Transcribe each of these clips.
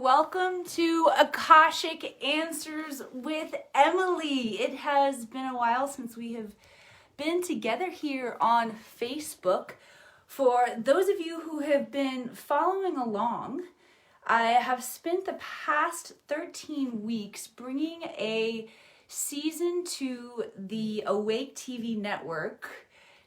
welcome to Akashic Answers with Emily. It has been a while since we have been together here on Facebook. For those of you who have been following along, I have spent the past 13 weeks bringing a season to the Awake TV network,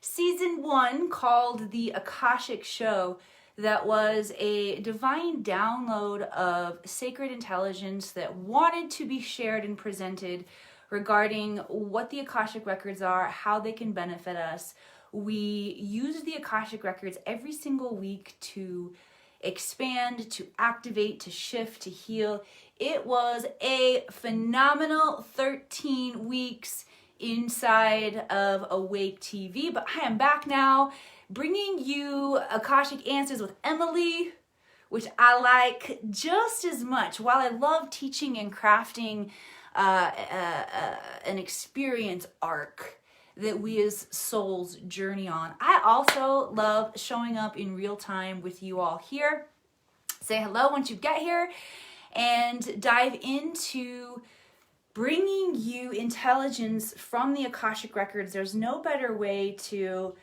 season 1 called The Akashic Show, that was a divine download of sacred intelligence that wanted to be shared and presented regarding what the Akashic Records are, how they can benefit us. We use the Akashic Records every single week to expand, to activate, to shift, to heal. It was a phenomenal 13 weeks inside of Awake TV, but I am back now bringing you Akashic Answers with Emily, which I like just as much. While I love teaching and crafting an experience arc that we as souls journey on, I also love showing up in real time with you all here. Say hello once you get here and dive into bringing you intelligence from the Akashic Records. There's no better way to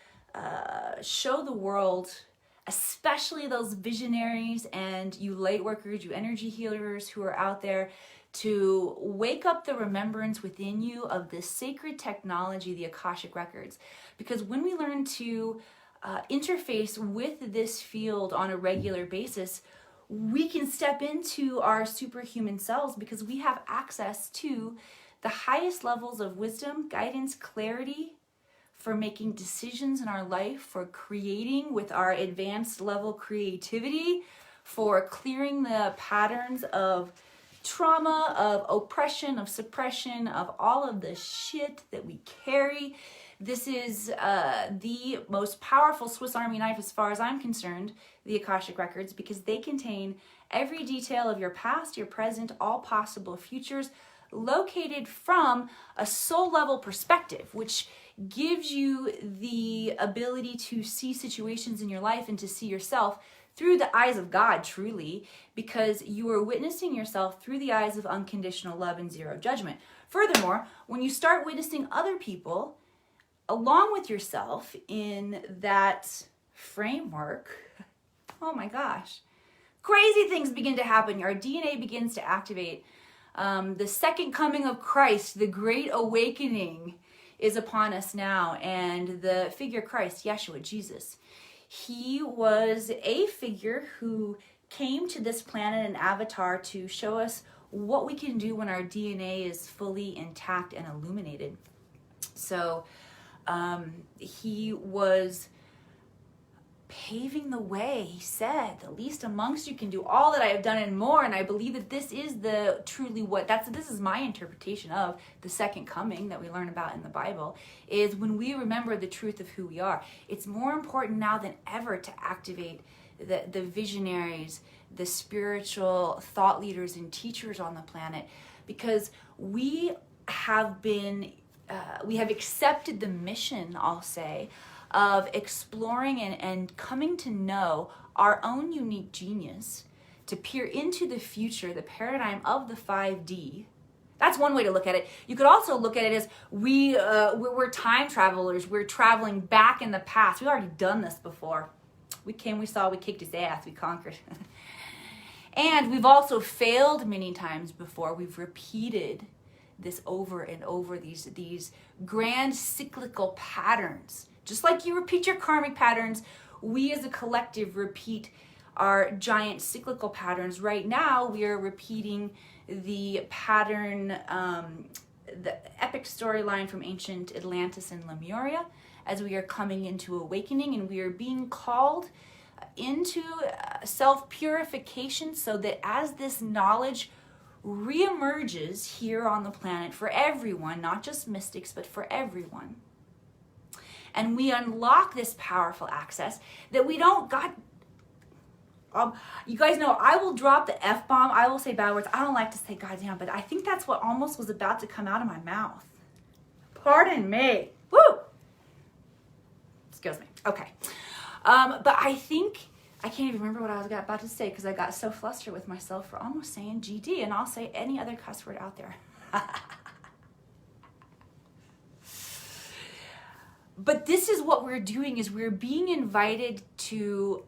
show the world, especially those visionaries and you light workers, you energy healers who are out there, to wake up the remembrance within you of this sacred technology, the Akashic Records. Because when we learn to interface with this field on a regular basis, we can step into our superhuman selves because we have access to the highest levels of wisdom, guidance, clarity, for making decisions in our life, for creating with our advanced level creativity, for clearing the patterns of trauma, of oppression, of suppression, of all of the shit that we carry. This is the most powerful Swiss Army knife as far as I'm concerned, the Akashic Records, because they contain every detail of your past, your present, all possible futures, located from a soul level perspective, which gives you the ability to see situations in your life and to see yourself through the eyes of God, truly, because you are witnessing yourself through the eyes of unconditional love and zero judgment. Furthermore, when you start witnessing other people along with yourself in that framework, oh my gosh, crazy things begin to happen. Our DNA begins to activate. The second coming of Christ, the great awakening, is upon us now. And the figure Christ, Yeshua, Jesus, he was a figure who came to this planet, an avatar, to show us what we can do when our DNA is fully intact and illuminated. So he was paving the way. He said, the least amongst you can do all that I have done and more. And I believe that this is the truly this is my interpretation of the second coming that we learn about in the Bible, is when we remember the truth of who we are. It's more important now than ever to activate the visionaries, the spiritual thought leaders and teachers on the planet, because we have accepted the mission, I'll say, of exploring and coming to know our own unique genius, to peer into the future, the paradigm of the 5D. That's one way to look at it. You could also look at it as we're time travelers. We're traveling back in the past. We've already done this before. We came, we saw, we kicked his ass, we conquered. And we've also failed many times before. We've repeated this over and over, these grand cyclical patterns. Just like you repeat your karmic patterns, we as a collective repeat our giant cyclical patterns. Right now, we are repeating the pattern, the epic storyline from ancient Atlantis and Lemuria, as we are coming into awakening, and we are being called into self-purification, so that as this knowledge reemerges here on the planet for everyone, not just mystics, but for everyone, and we unlock this powerful access that we don't you guys know I will drop the F-bomb, I will say bad words. I don't like to say goddamn, but I think that's what almost was about to come out of my mouth. Pardon me. Woo! Excuse me. Okay. But I think I can't even remember what I was about to say because I got so flustered with myself for almost saying GD, and I'll say any other cuss word out there. But this is what we're doing, is we're being invited to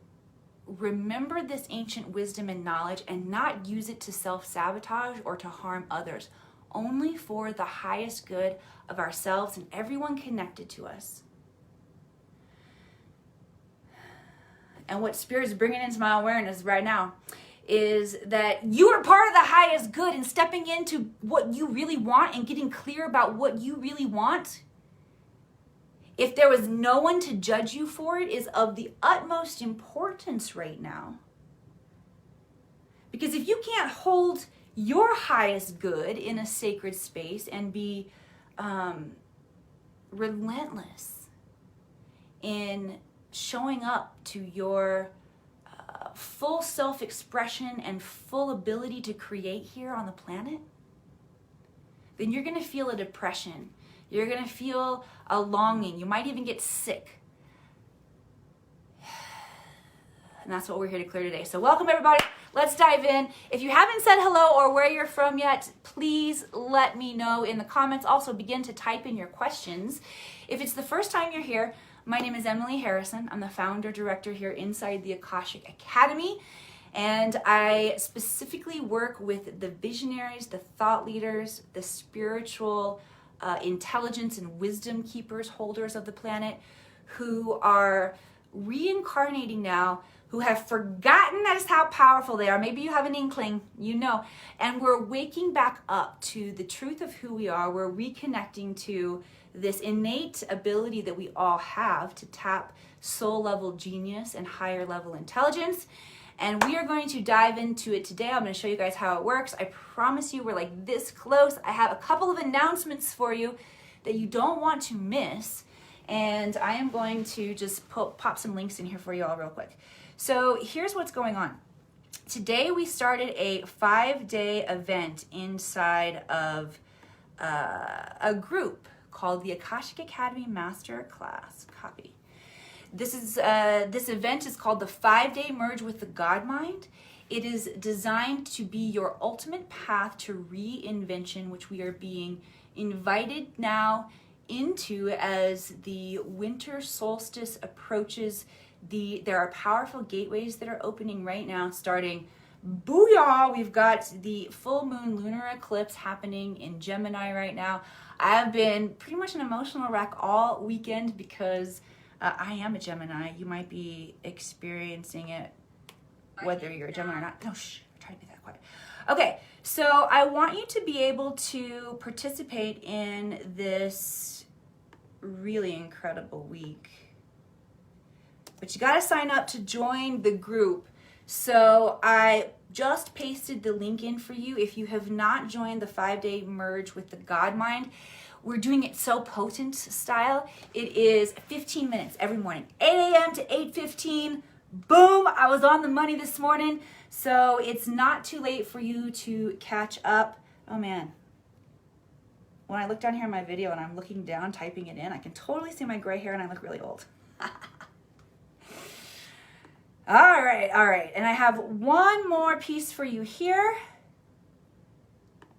remember this ancient wisdom and knowledge and not use it to self-sabotage or to harm others, only for the highest good of ourselves and everyone connected to us. And what Spirit's bringing into my awareness right now is that you are part of the highest good, and stepping into what you really want and getting clear about what you really want, if there was no one to judge you for it, is of the utmost importance right now. Because if you can't hold your highest good in a sacred space and be relentless in showing up to your full self-expression and full ability to create here on the planet, then you're going to feel a depression. You're going to feel a longing. You might even get sick. And that's what we're here to clear today. So welcome, everybody. Let's dive in. If you haven't said hello or where you're from yet, please let me know in the comments. Also, begin to type in your questions. If it's the first time you're here, my name is Emily Harrison. I'm the founder director here inside the Akashic Academy. And I specifically work with the visionaries, the thought leaders, the spiritual intelligence and wisdom keepers, holders of the planet, who are reincarnating now, who have forgotten that is how powerful they are. Maybe you have an inkling, you know. And we're waking back up to the truth of who we are. We're reconnecting to this innate ability that we all have to tap soul level genius and higher level intelligence. And we are going to dive into it today. I'm going to show you guys how it works. I promise you we're like this close. I have a couple of announcements for you that you don't want to miss. And I am going to just pop some links in here for you all real quick. So here's what's going on. Today we started a 5-day event inside of a group called the Akashic Academy Master Class Copy. This event is called the 5-Day Merge with the God Mind. It is designed to be your ultimate path to reinvention, which we are being invited now into as the winter solstice approaches. There are powerful gateways that are opening right now, starting, booyah, we've got the full moon lunar eclipse happening in Gemini right now. I have been pretty much an emotional wreck all weekend because I am a Gemini. You might be experiencing it whether you're a Gemini or not. No, shh, try to be that quiet. Okay, so I want you to be able to participate in this really incredible week. But you gotta sign up to join the group. So I just pasted the link in for you. If you have not joined the 5-Day Merge with the God Mind, we're doing it so potent style. It is 15 minutes every morning, 8 a.m. to 8:15. Boom, I was on the money this morning. So it's not too late for you to catch up. Oh man, when I look down here in my video and I'm looking down, typing it in, I can totally see my gray hair and I look really old. All right. And I have one more piece for you here.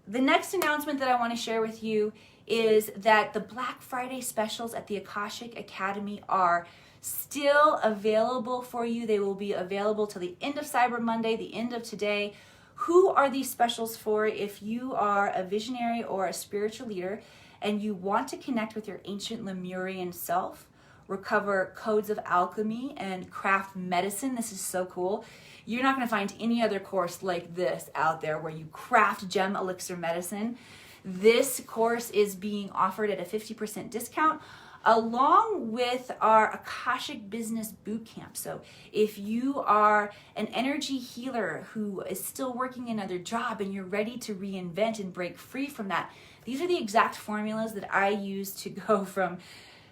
The next announcement that I want to share with you is that the Black Friday specials at the Akashic Academy are still available for you. They will be available till the end of Cyber Monday, the end of today. Who are these specials for? If you are a visionary or a spiritual leader and you want to connect with your ancient Lemurian self, recover codes of alchemy and craft medicine. This is so cool. You're not going to find any other course like this out there where you craft gem elixir medicine. This course is being offered at a 50% discount along with our Akashic Business Bootcamp. So if you are an energy healer who is still working another job and you're ready to reinvent and break free from that, these are the exact formulas that I use to go from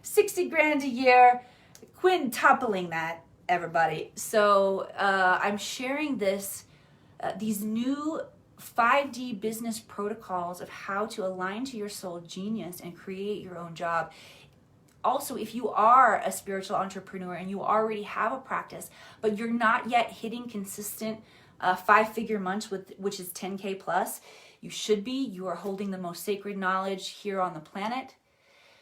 60 grand a year, quintupling that, everybody. So I'm sharing these new 5D business protocols of how to align to your soul genius and create your own job also, if you are a spiritual entrepreneur and you already have a practice, but you're not yet hitting consistent 5-figure months, which is 10K plus, you should be. You are holding the most sacred knowledge here on the planet.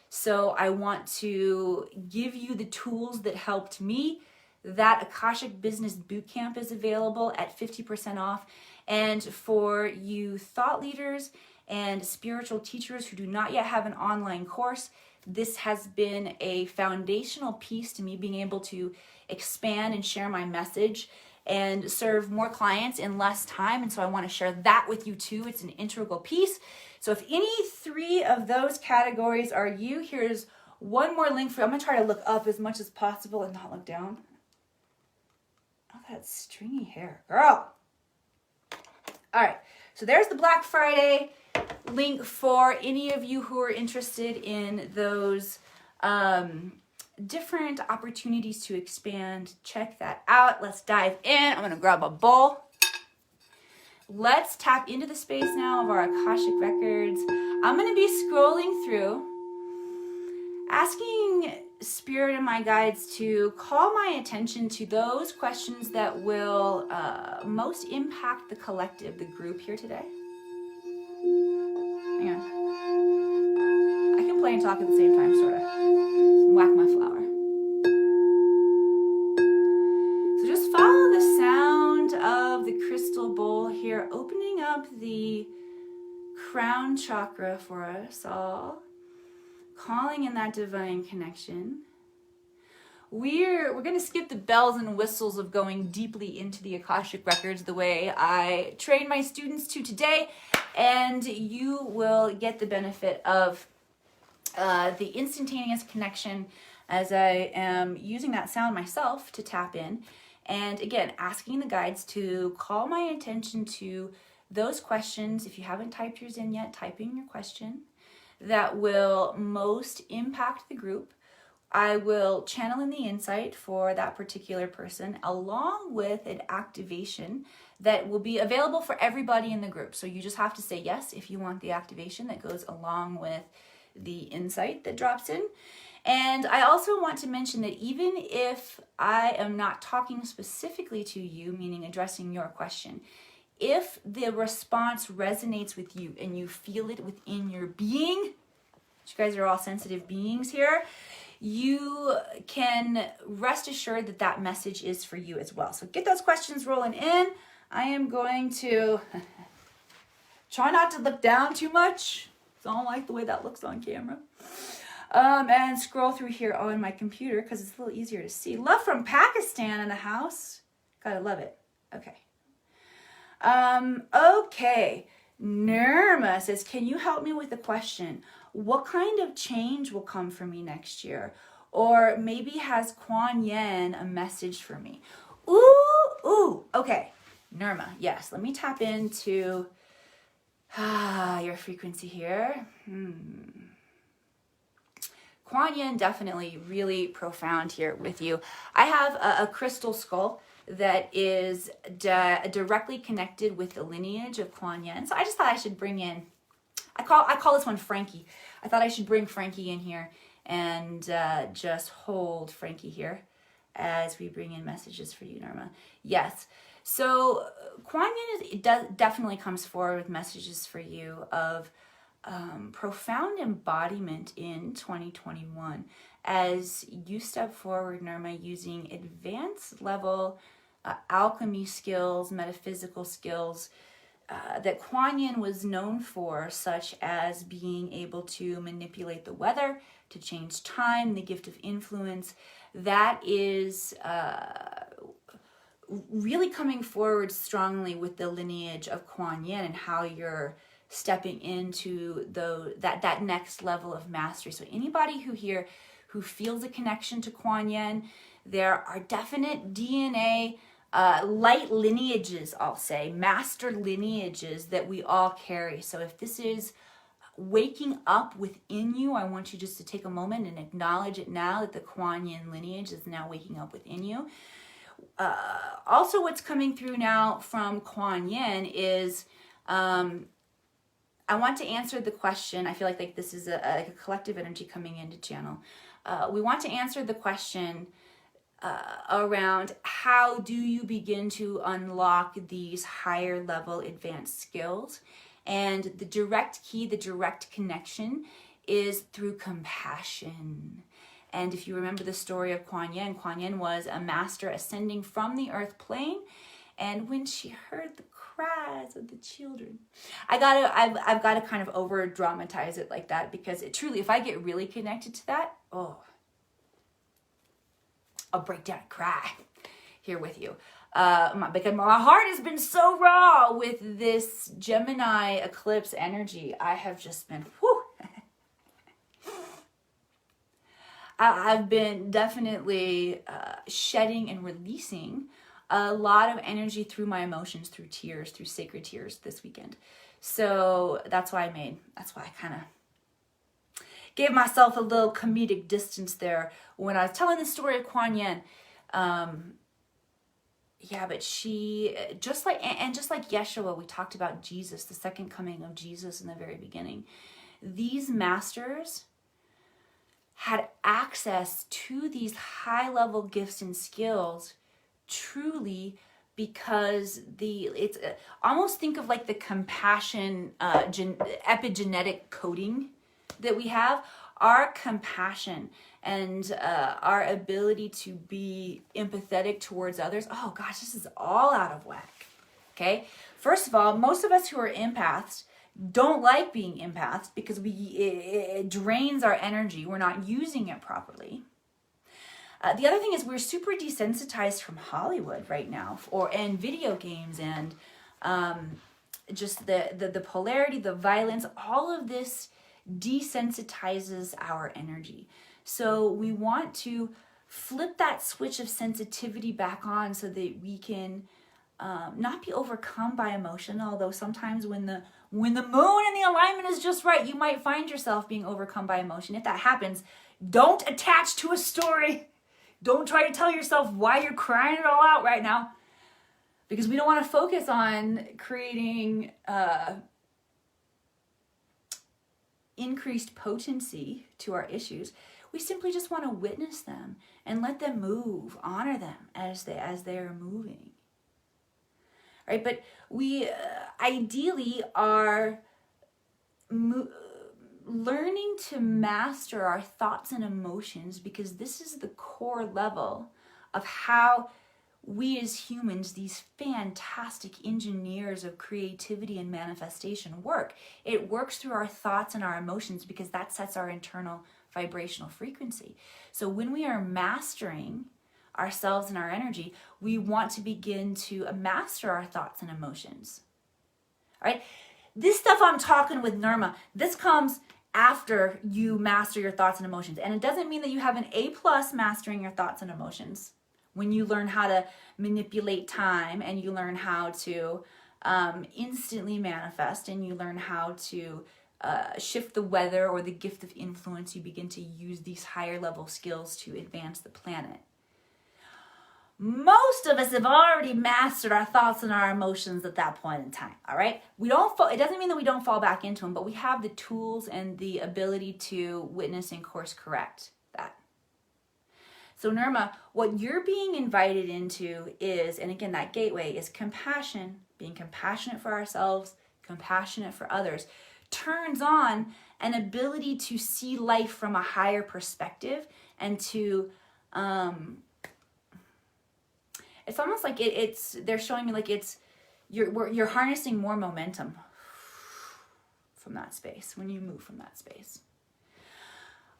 So I want to give you the tools that helped me. That Akashic Business Bootcamp is available at 50% off. And for you thought leaders and spiritual teachers who do not yet have an online course, this has been a foundational piece to me being able to expand and share my message and serve more clients in less time. And so I want to share that with you too. It's an integral piece. So if any 3 of those categories are you, here's one more link for you. I'm going to try to look up as much as possible and not look down. Oh, that stringy hair, girl. All right, so there's the Black Friday link for any of you who are interested in those different opportunities to expand. Check that out. Let's dive in. I'm gonna grab a bowl. Let's tap into the space now of our Akashic Records. I'm gonna be scrolling through, asking Spirit and my guides to call my attention to those questions that will most impact the collective, the group here today. Hang on. I can play and talk at the same time, sort of. Whack my flower. So just follow the sound of the crystal bowl here, opening up the crown chakra for us all, calling in that divine connection. We're going to skip the bells and whistles of going deeply into the Akashic Records the way I train my students to today, and you will get the benefit of the instantaneous connection as I am using that sound myself to tap in. And again, asking the guides to call my attention to those questions. If you haven't typed yours in yet, type in your question that will most impact the group. I will channel in the insight for that particular person along with an activation that will be available for everybody in the group. So you just have to say yes if you want the activation that goes along with the insight that drops in. And I also want to mention that even if I am not talking specifically to you, meaning addressing your question, if the response resonates with you and you feel it within your being, you guys are all sensitive beings here, you can rest assured that that message is for you as well. So get those questions rolling in. I am going to try not to look down too much. I don't like the way that looks on camera. And scroll through here on my computer because it's a little easier to see. Love from Pakistan in the house. Gotta love it. Okay. Okay. Nirma says, can you help me with a question? What kind of change will come for me next year? Or maybe has Kuan Yin a message for me? Ooh, okay. Nirma, yes. Let me tap into your frequency here. Kuan Yin definitely really profound here with you. I have a crystal skull that is directly connected with the lineage of Kuan Yin. So I just thought I should bring in, I call this one Frankie. I thought I should bring Frankie in here and just hold Frankie here as we bring in messages for you, Nirma. Yes. So Kuan Yin definitely comes forward with messages for you of profound embodiment in 2021 as you step forward, Nirma, using advanced level alchemy skills, metaphysical skills that Kuan Yin was known for, such as being able to manipulate the weather, to change time, the gift of influence. That is really coming forward strongly with the lineage of Kuan Yin and how you're stepping into that next level of mastery. So anybody who feels a connection to Kuan Yin, there are definite DNA light lineages, I'll say, master lineages that we all carry. So if this is waking up within you, I want you just to take a moment and acknowledge it now that the Kuan Yin lineage is now waking up within you. Also, what's coming through now from Kuan Yin is I want to answer the question. I feel like this is a collective energy coming into channel. we want to answer the question around how do you begin to unlock these higher level advanced skills. And the direct key, the direct connection is through compassion. And if you remember the story of Kuan Yin was a master ascending from the earth plane. And when she heard the cries of the children, I've got to kind of over dramatize it like that, because it truly, if I get really connected to that, I'll break down and cry here with you. Because my heart has been so raw with this Gemini eclipse energy. I have just been, I've been definitely shedding and releasing a lot of energy through my emotions, through tears, through sacred tears this weekend. So that's why I kind of gave myself a little comedic distance there when I was telling the story of Kuan Yin. But she, just like Yeshua, we talked about Jesus, the second coming of Jesus in the very beginning. These masters had access to these high-level gifts and skills truly because it's almost think of like the compassion epigenetic coding that we have. Our compassion and our ability to be empathetic towards others. Oh gosh, this is all out of whack. Okay, first of all, most of us who are empaths don't like being empaths because it drains our energy. We're not using it properly. The other thing is we're super desensitized from Hollywood right now, and video games, and just the polarity, the violence, all of this desensitizes our energy. So we want to flip that switch of sensitivity back on so that we can not be overcome by emotion. Although sometimes when the moon and the alignment is just right, you might find yourself being overcome by emotion. If that happens, don't attach to a story. Don't try to tell yourself why you're crying it all out right now, because we don't want to focus on creating increased potency to our issues. We simply just want to witness them and let them move, honor them as they are moving. Right? But we ideally are learning to master our thoughts and emotions, because this is the core level of how we as humans, these fantastic engineers of creativity and manifestation, work. It works through our thoughts and our emotions because that sets our internal vibrational frequency. So when we are mastering ourselves and our energy, we want to begin to master our thoughts and emotions. All right? This stuff I'm talking with Nirma, this comes after you master your thoughts and emotions. And it doesn't mean that you have an A+ mastering your thoughts and emotions. When you learn how to manipulate time, and you learn how to instantly manifest, and you learn how to shift the weather or the gift of influence, you begin to use these higher level skills to advance the planet. Most of us have already mastered our thoughts and our emotions at that point in time, all right? It doesn't mean that we don't fall back into them, but we have the tools and the ability to witness and course correct that. So Nirma, what you're being invited into is, and again, that gateway is compassion, being compassionate for ourselves, compassionate for others, turns on an ability to see life from a higher perspective, and to, it's almost like they're showing me like you're harnessing more momentum from that space when you move from that space.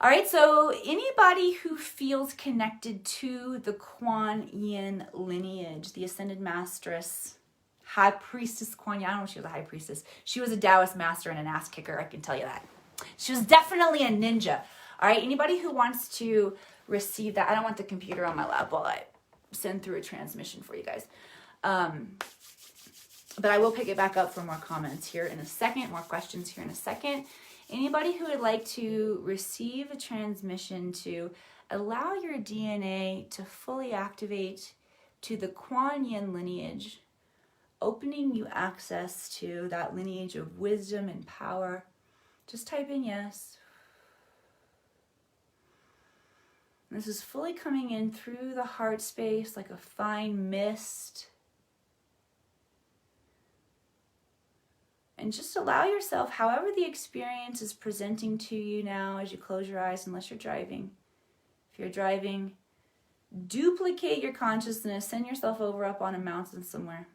All right, so anybody who feels connected to the Kuan Yin lineage, the Ascended Masteress, High Priestess Kuan Yin, I don't know if she was a High Priestess. She was a Taoist master and an ass kicker, I can tell you that. She was definitely a ninja. All right, anybody who wants to receive that, I don't want the computer on my lap while I send through a transmission for you guys. But I will pick it back up for more comments here in a second, more questions here in a second. Anybody who would like to receive a transmission to allow your DNA to fully activate to the Kuan Yin lineage, opening you access to that lineage of wisdom and power, just type in yes. This is fully coming in through the heart space like a fine mist. And just allow yourself, however the experience is presenting to you now as you close your eyes, unless you're driving. If you're driving, duplicate your consciousness, send yourself over up on a mountain somewhere.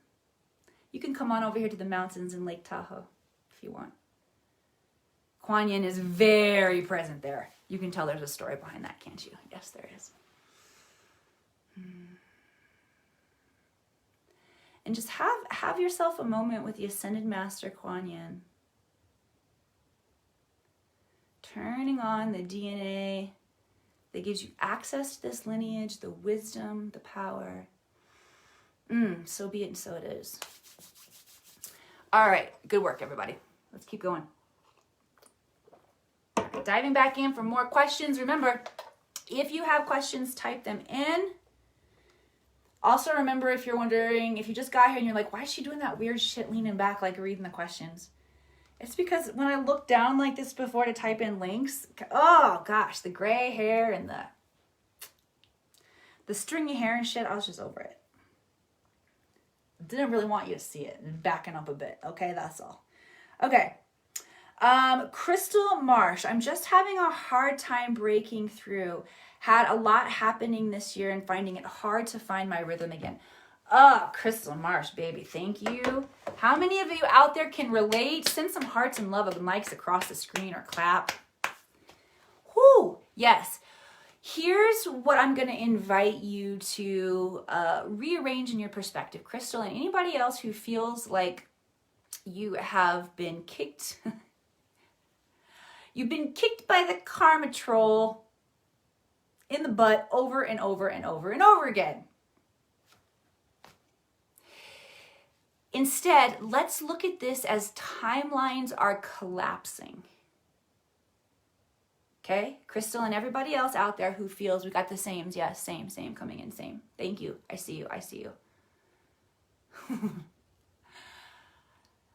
You can come on over here to the mountains in Lake Tahoe if you want. Kuan Yin is very present there. You can tell there's a story behind that, can't you? Yes, there is. And just have yourself a moment with the Ascended Master Kuan Yin. Turning on the DNA that gives you access to this lineage, the wisdom, the power. So be it and so it is. All right, good work, everybody. Let's keep going. Diving back in for more questions. Remember, if you have questions, type them in. Also remember, if you're wondering, if you just got here and you're like, why is she doing that weird shit leaning back like reading the questions? It's because when I looked down like this before to type in links, oh gosh, the gray hair and the stringy hair and shit, I was just over it. Didn't really want you to see it and backing up a bit. Okay, that's all. Okay. Crystal Marsh, I'm just having a hard time breaking through. Had a lot happening this year and finding it hard to find my rhythm again. Oh, Crystal Marsh, baby, thank you. How many of you out there can relate? Send some hearts and love and likes across the screen or clap. Whoo, yes. Here's what I'm going to invite you to rearrange in your perspective, Crystal, and anybody else who feels like you have been kicked. You've been kicked by the karma troll in the butt over and over and over and over again. Instead, let's look at this as timelines are collapsing. Okay? Crystal and everybody else out there who feels we got the sames. Yes, same, coming in, same. Thank you. I see you.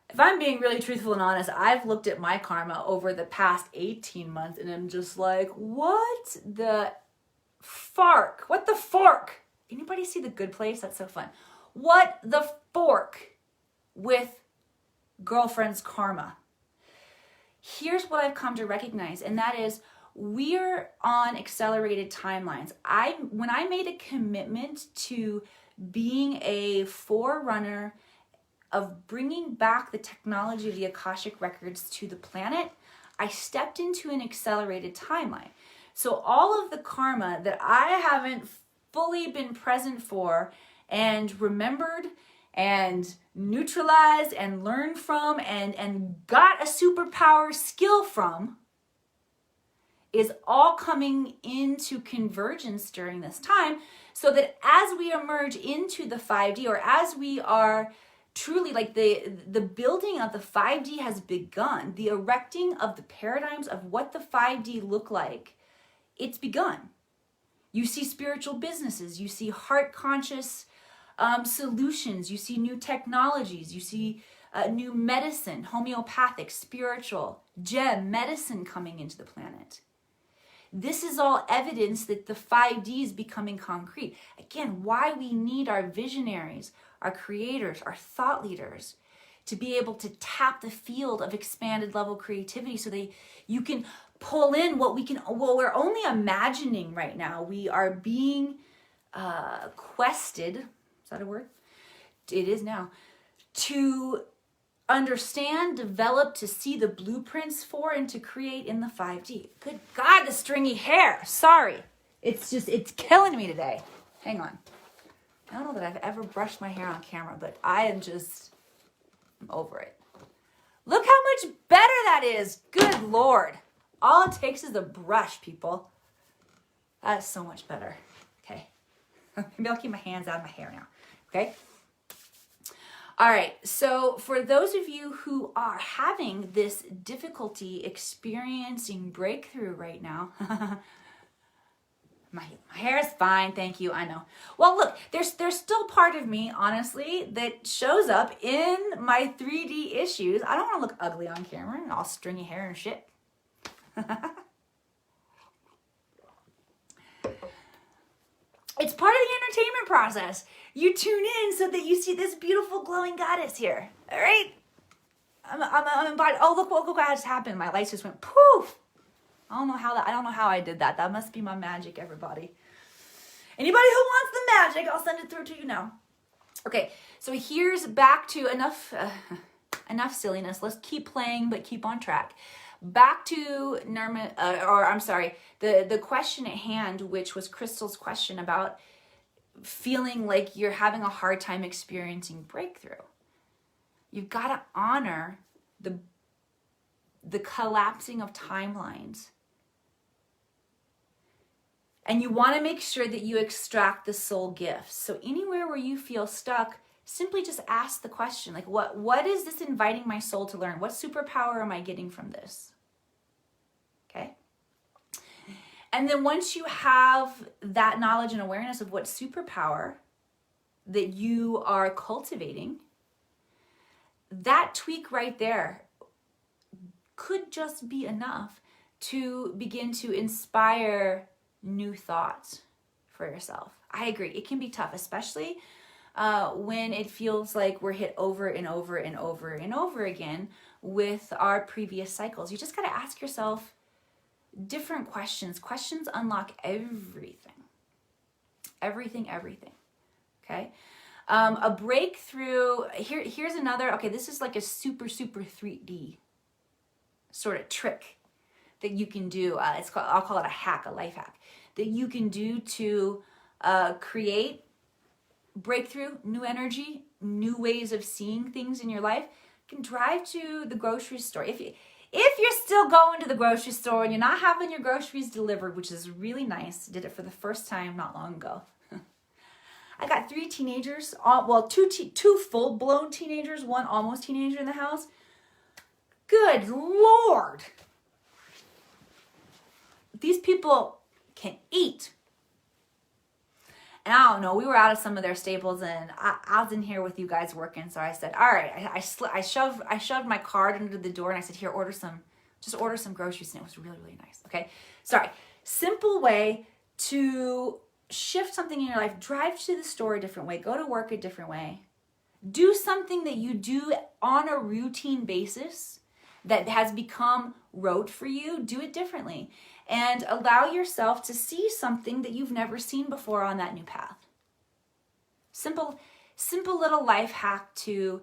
If I'm being really truthful and honest, I've looked at my karma over the past 18 months and I'm just like, what the fork? What the fork? Anybody see The Good Place? That's so fun. What the fork with girlfriend's karma? Here's what I've come to recognize, and that is we're on accelerated timelines. When I made a commitment to being a forerunner of bringing back the technology of the Akashic Records to the planet, I stepped into an accelerated timeline. So all of the karma that I haven't fully been present for and remembered and neutralized and learned from and got a superpower skill from is all coming into convergence during this time, so that as we emerge into the 5D, or as we are truly, like the building of the 5D has begun, the erecting of the paradigms of what the 5D look like, it's begun. You see spiritual businesses, you see heart conscious solutions, you see new technologies, you see new medicine, homeopathic, spiritual, gem, medicine coming into the planet. This is all evidence that the 5D is becoming concrete. Again, why we need our visionaries, our creators, our thought leaders to be able to tap the field of expanded level creativity so you can pull in what we're only imagining right now. We are being quested, is that a word? It is now, to understand, develop, to see the blueprints for, and to create in the 5D. Good God, the stringy hair. Sorry. It's killing me today. Hang on. I don't know that I've ever brushed my hair on camera, but I'm over it. Look how much better that is. Good Lord. All it takes is a brush, people. That is so much better. Okay. Maybe I'll keep my hands out of my hair now. Okay. All right, so for those of you who are having this difficulty experiencing breakthrough right now, my hair is fine, thank you, I know. Well, look, there's still part of me, honestly, that shows up in my 3D issues. I don't want to look ugly on camera and all stringy hair and shit. It's part of the entertainment process. You tune in so that you see this beautiful glowing goddess here. All right? I'm embodied. Oh, look what just happened. My lights just went poof. I don't know how I did that. That must be my magic, everybody. Anybody who wants the magic, I'll send it through to you now. Okay, so here's back to enough silliness. Let's keep playing, but keep on track. Back to the question at hand, which was Crystal's question about feeling like you're having a hard time experiencing breakthrough. You've got to honor the collapsing of timelines. And you want to make sure that you extract the soul gifts. So anywhere where you feel stuck, simply just ask the question, like, what is this inviting my soul to learn? What superpower am I getting from this? Okay? And then once you have that knowledge and awareness of what superpower that you are cultivating, that tweak right there could just be enough to begin to inspire new thoughts for yourself. I agree. It can be tough, especially when it feels like we're hit over and over and over and over again with our previous cycles. You just got to ask yourself different questions. Questions unlock everything. Everything. Okay? A breakthrough, here's another, okay, this is like a super 3D sort of trick that you can do. I'll call it a hack, a life hack, that you can do to create breakthrough, new energy, new ways of seeing things in your life. You can drive to the grocery store. If you're still going to the grocery store and you're not having your groceries delivered, which is really nice, did it for the first time not long ago. I got 3 teenagers, two full-blown teenagers, 1 almost teenager in the house. Good Lord. These people can eat. And I don't know, we were out of some of their staples and I was in here with you guys working. So I said, all right, I shoved my card under the door and I said, here, order some groceries. And it was really, really nice. Okay. Sorry. Simple way to shift something in your life. Drive to the store a different way. Go to work a different way. Do something that you do on a routine basis that has become rote for you. Do it differently. And allow yourself to see something that you've never seen before on that new path. Simple little life hack to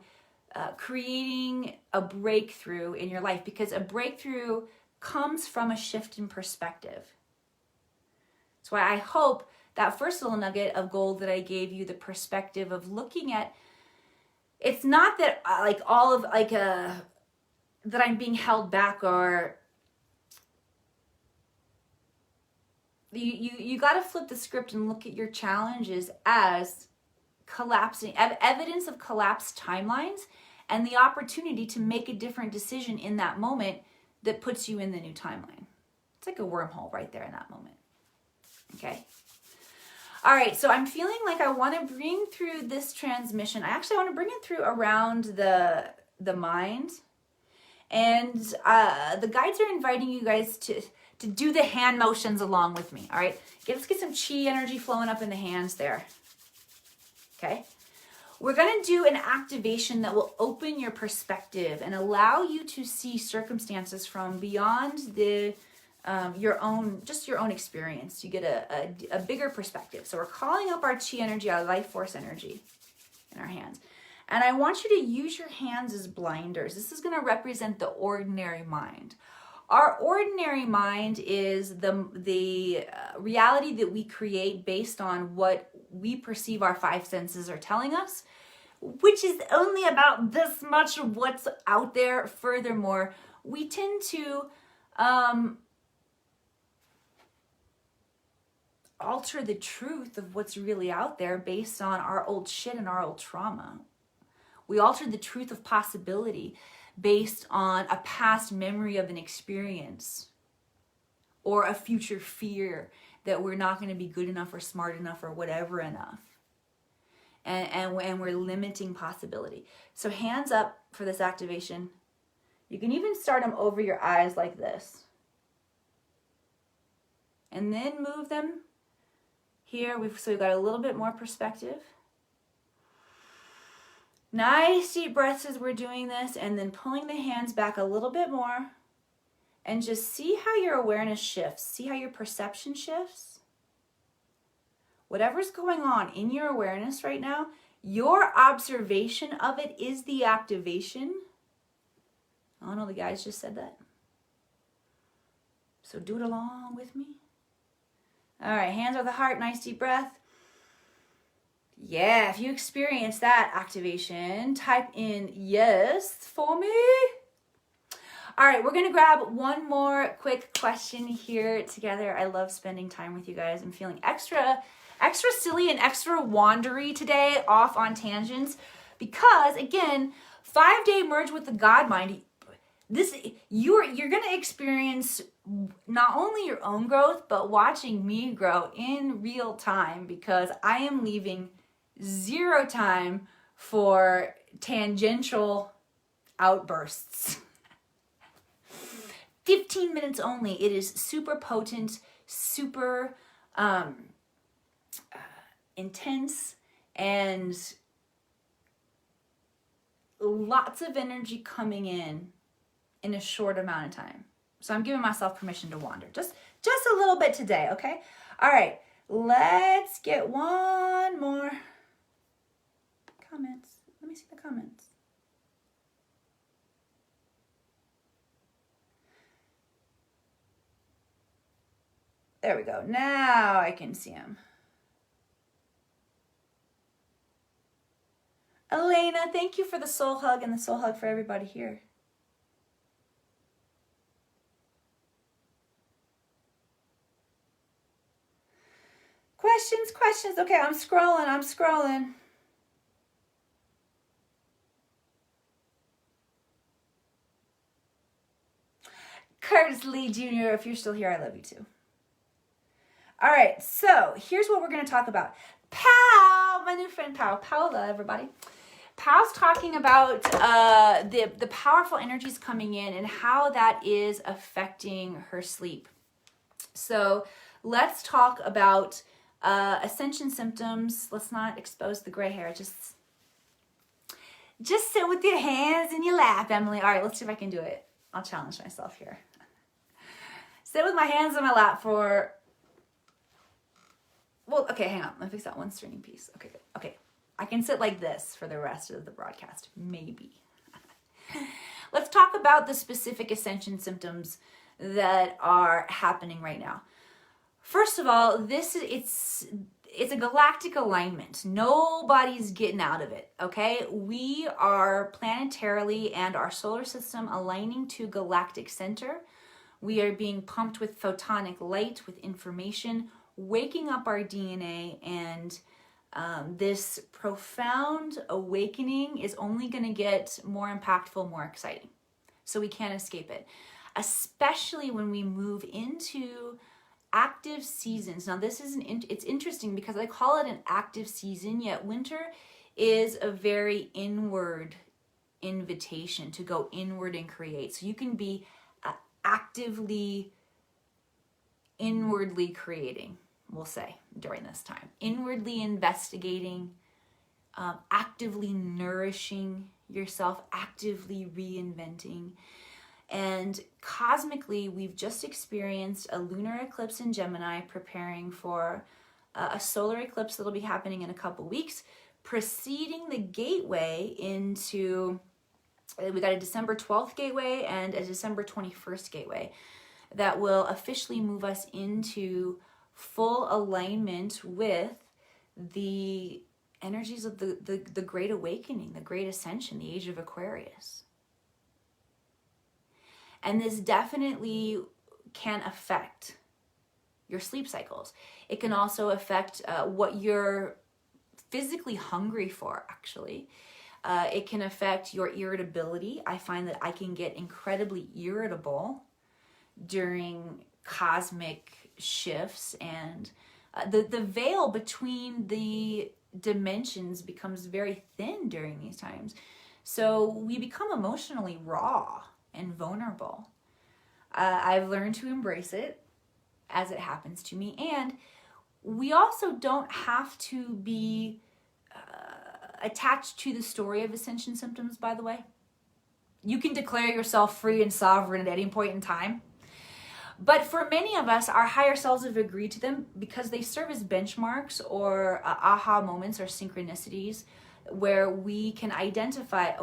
creating a breakthrough in your life, because a breakthrough comes from a shift in perspective. That's why I hope that first little nugget of gold that I gave you, the perspective of looking at, it's not that that I'm being held back, or you got to flip the script and look at your challenges as collapsing, evidence of collapsed timelines, and the opportunity to make a different decision in that moment that puts you in the new timeline. It's like a wormhole right there in that moment. Okay. All right. So I'm feeling like I want to bring through this transmission. I actually want to bring it through around the mind. And the guides are inviting you guys to do the hand motions along with me. All right. Let's get some chi energy flowing up in the hands there. Okay. We're going to do an activation that will open your perspective and allow you to see circumstances from beyond your own experience. You get a bigger perspective. So we're calling up our chi energy, our life force energy in our hands. And I want you to use your hands as blinders. This is going to represent the ordinary mind. Our ordinary mind is the reality that we create based on what we perceive our 5 senses are telling us, which is only about this much of what's out there. Furthermore, we tend to alter the truth of what's really out there based on our old shit and our old trauma. We alter the truth of possibility based on a past memory of an experience or a future fear that we're not going to be good enough or smart enough or whatever enough. And we're limiting possibility. So hands up for this activation. You can even start them over your eyes like this. And then move them Here, so we've got a little bit more perspective. Nice deep breaths as we're doing this, and then pulling the hands back a little bit more. And just see how your awareness shifts. See how your perception shifts. Whatever's going on in your awareness right now, your observation of it is the activation. Oh no, the guys just said that. So do it along with me. All right, hands over the heart, nice deep breath. Yeah, if you experience that activation, type in yes for me. All right, we're going to grab one more quick question here together. I love spending time with you guys. I'm feeling extra silly and extra wandery today, off on tangents, because again, 5-day merge with the God mind. You're going to experience not only your own growth, but watching me grow in real time, because I am leaving zero time for tangential outbursts. 15 minutes only. It is super potent, super intense, and lots of energy coming in a short amount of time. So I'm giving myself permission to wander just a little bit today, okay? All right, let's get one more comments. Let me see the comments. There we go. Now I can see them. Elena, thank you for the soul hug, and the soul hug for everybody here. Questions. Okay, I'm scrolling. Curtis Lee Jr., if you're still here, I love you too. All right, so here's what we're going to talk about. Pow, my new friend Pow. Paola, everybody. Pow's talking about the powerful energies coming in and how that is affecting her sleep. So let's talk about ascension symptoms. Let's not expose the gray hair. Just sit with your hands in your lap, Emily. All right, let's see if I can do it. I'll challenge myself here. Sit with my hands in my lap for... Well, okay, hang on. Let me fix that one stringing piece. Okay, good. Okay, I can sit like this for the rest of the broadcast, maybe. Let's talk about the specific ascension symptoms that are happening right now. First of all, it's a galactic alignment. Nobody's getting out of it, okay? We are planetarily and our solar system aligning to galactic center. We are being pumped with photonic light, with information, waking up our DNA, and this profound awakening is only going to get more impactful, more exciting. So we can't escape it, especially when we move into active seasons. Now this is it's interesting because I call it an active season, yet winter is a very inward invitation to go inward and create. So you can be actively inwardly creating, we'll say, during this time. Inwardly investigating, actively nourishing yourself, actively reinventing. And cosmically, we've just experienced a lunar eclipse in Gemini, preparing for a solar eclipse that'll be happening in a couple weeks, preceding the gateway into, we got a December 12th gateway and a December 21st gateway that will officially move us into full alignment with the energies of the Great Awakening, the Great Ascension, the Age of Aquarius. And this definitely can affect your sleep cycles. It can also affect what you're physically hungry for, actually. It can affect your irritability. I find that I can get incredibly irritable during cosmic shifts, and the veil between the dimensions becomes very thin during these times. So we become emotionally raw and vulnerable. I've learned to embrace it as it happens to me, and we also don't have to be attached to the story of ascension symptoms, by the way. You can declare yourself free and sovereign at any point in time. But for many of us, our higher selves have agreed to them because they serve as benchmarks or aha moments or synchronicities where we can identify,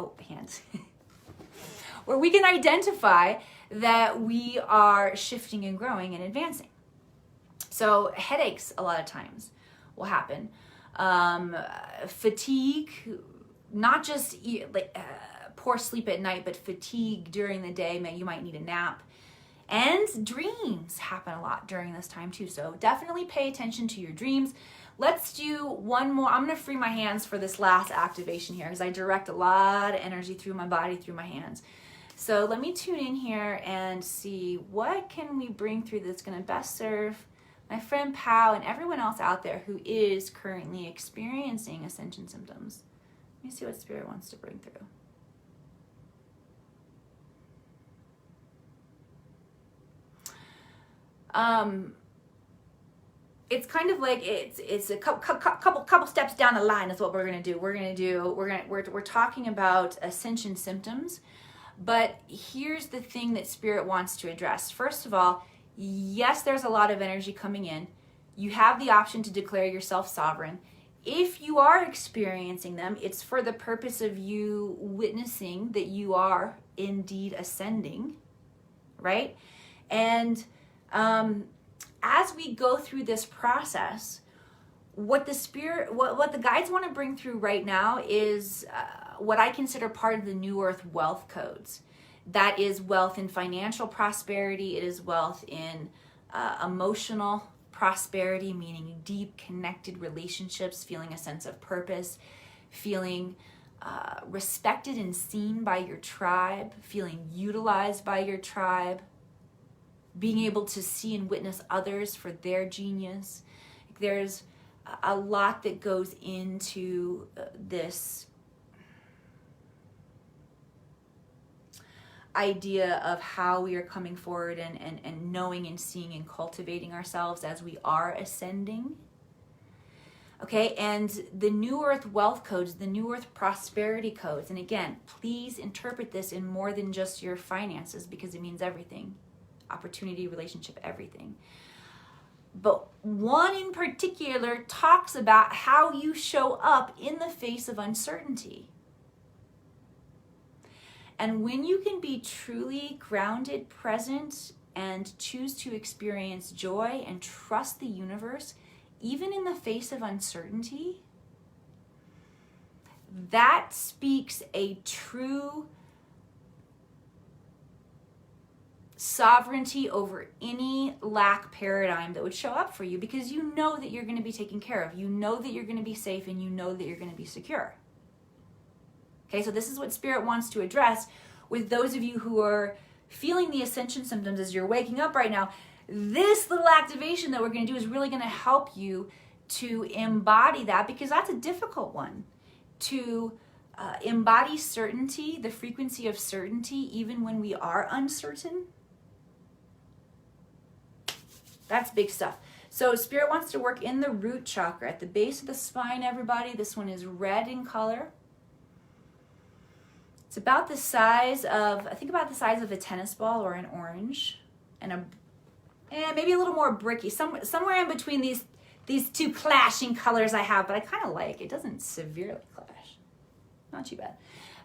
where we can identify that we are shifting and growing and advancing. So headaches a lot of times will happen. Fatigue, not just poor sleep at night, but fatigue during the day. You might need a nap. And dreams happen a lot during this time too. So definitely pay attention to your dreams. Let's do one more. I'm going to free my hands for this last activation here because I direct a lot of energy through my body, through my hands. So let me tune in here and see what can we bring through that's going to best serve my friend Pau and everyone else out there who is currently experiencing ascension symptoms. Let me see what Spirit wants to bring through. It's kind of like it's a couple steps down the line is what we're gonna do. We're talking about ascension symptoms, but here's the thing that Spirit wants to address. First of all, yes, there's a lot of energy coming in. You have the option to declare yourself sovereign. If you are experiencing them, it's for the purpose of you witnessing that you are indeed ascending, right? And as we go through this process, what the guides want to bring through right now is what I consider part of the New Earth wealth codes. That is wealth in financial prosperity. It is wealth in emotional prosperity, meaning deep connected relationships, feeling a sense of purpose, feeling respected and seen by your tribe, feeling utilized by your tribe, being able to see and witness others for their genius. There's a lot that goes into this idea of how we are coming forward and knowing and seeing and cultivating ourselves as we are ascending. Okay, and the New Earth wealth codes, the New Earth prosperity codes, and again, please interpret this in more than just your finances because it means everything. Opportunity, relationship, everything. But one in particular talks about how you show up in the face of uncertainty. And when you can be truly grounded, present, and choose to experience joy and trust the universe, even in the face of uncertainty, that speaks a true sovereignty over any lack paradigm that would show up for you because you know that you're going to be taken care of. You know that you're going to be safe and you know that you're going to be secure. Okay, so this is what Spirit wants to address with those of you who are feeling the ascension symptoms as you're waking up right now. This little activation that we're going to do is really going to help you to embody that because that's a difficult one. To embody certainty, the frequency of certainty, even when we are uncertain. That's big stuff. So Spirit wants to work in the root chakra at the base of the spine, everybody. This one is red in color. It's about the size of, I think about the size of a tennis ball or an orange. And maybe a little more bricky. Somewhere in between these two clashing colors I have, but I kind of like. It doesn't severely clash. Not too bad.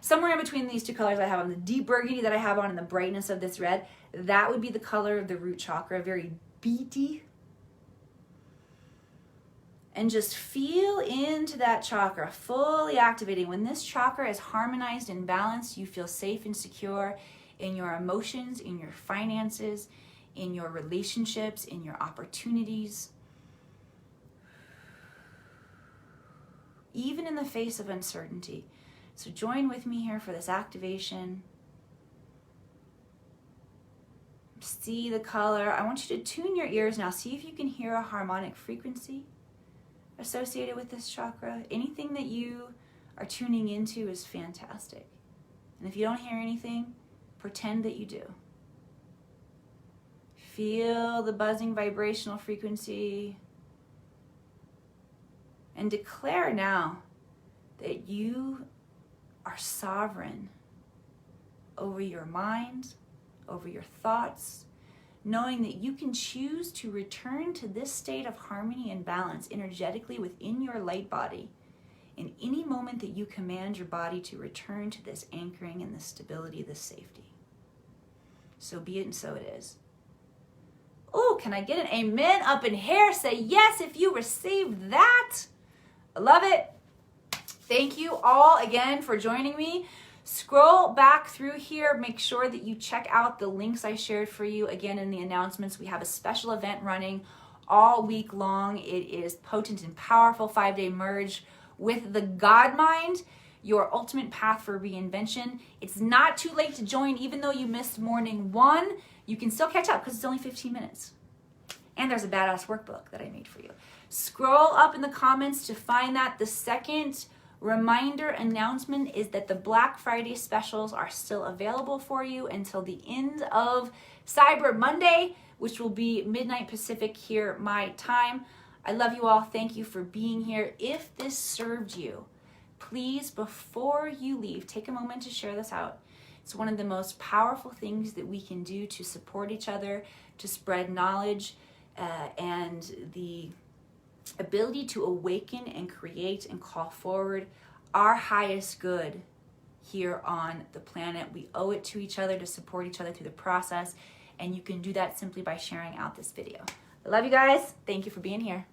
Somewhere in between these two colors I have on, the deep burgundy that I have on and the brightness of this red, that would be the color of the root chakra, very beady. And just feel into that chakra, fully activating. When this chakra is harmonized and balanced, you feel safe and secure in your emotions, in your finances, in your relationships, in your opportunities. Even in the face of uncertainty. So join with me here for this activation. See the color. I want you to tune your ears now. See if you can hear a harmonic frequency associated with this chakra. Anything that you are tuning into is fantastic. And if you don't hear anything, pretend that you do. Feel the buzzing vibrational frequency. And declare now that you are sovereign over your mind, over your thoughts, knowing that you can choose to return to this state of harmony and balance energetically within your light body in any moment that you command your body to return to this anchoring and this stability, this safety. So be it and so it is. Oh, can I get an amen up in here? Say yes if you received that. I love it. Thank you all again for joining me. Scroll back through here. Make sure that you check out the links I shared for you. Again, in the announcements, we have a special event running all week long. It is Potent and Powerful 5-day merge with the God Mind, your ultimate path for reinvention. It's not too late to join. Even though you missed morning 1, you can still catch up because it's only 15 minutes. And there's a badass workbook that I made for you. Scroll up in the comments to find that. The second reminder announcement is that the Black Friday specials are still available for you until the end of Cyber Monday, which will be midnight Pacific here, my time. I love you all. Thank you for being here. If this served you, please, before you leave, take a moment to share this out. It's one of the most powerful things that we can do to support each other, to spread knowledge, and the ability to awaken and create and call forward our highest good here on the planet. We owe it to each other to support each other through the process, and you can do that simply by sharing out this video. I love you guys. Thank you for being here.